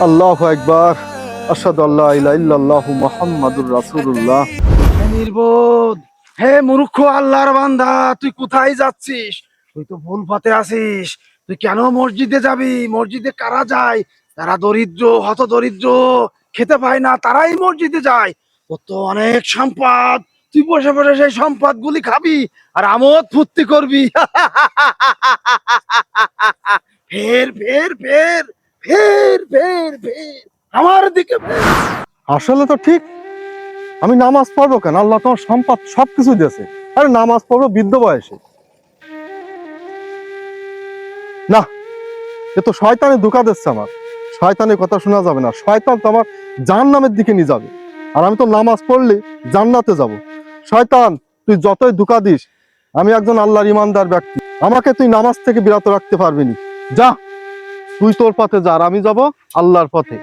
আল্লাহু আকবার। আশহাদু আল্লা ইলাহা ইল্লাল্লাহু মুহাম্মাদুর রাসূলুল্লাহ। নির্বোধ, হে মূর্খ আল্লাহর বান্দা, তুই কোথায় যাচ্ছিস? তুই তো ভুল পথে আছিস। তুই কেন মসজিদে যাবি? মসজিদে কারা যায়? তারা দরিদ্র, হত দরিদ্র, খেতে পায় না, তারাই মসজিদে যায়। তোর তো অনেক সম্পদ, তুই বসে বসে সেই সম্পদ গুলি খাবি আর আমোদ ফুর্তি করবি। ফের ফের ফের ফের ফের ফের আমার দিকে ফের। আসলে তো ঠিক, আমি নামাজ পড়বো কেন? আল্লাহ তোমার সম্পদ সবকিছু দিয়েছে। আরে নামাজ পড়বো বৃদ্ধ বয়সে? না, এ তো শয়তানের ধোঁকা দিচ্ছে আমার। শয়তানের কথা শোনা যাবে না। শয়তান তো আমার জাহান্নামের দিকে নিয়ে যাবে, আর আমি তো নামাজ পড়লে জান্নাতে যাব। শয়তান, তুই যতই ধোঁকা দিস, আমি একজন আল্লাহর ইমানদার ব্যক্তি। আমাকে তুই নামাজ থেকে বিরত রাখতে পারবি না। যা, তুই তোর পথে যা, আর আমি যাব আল্লাহর পথে।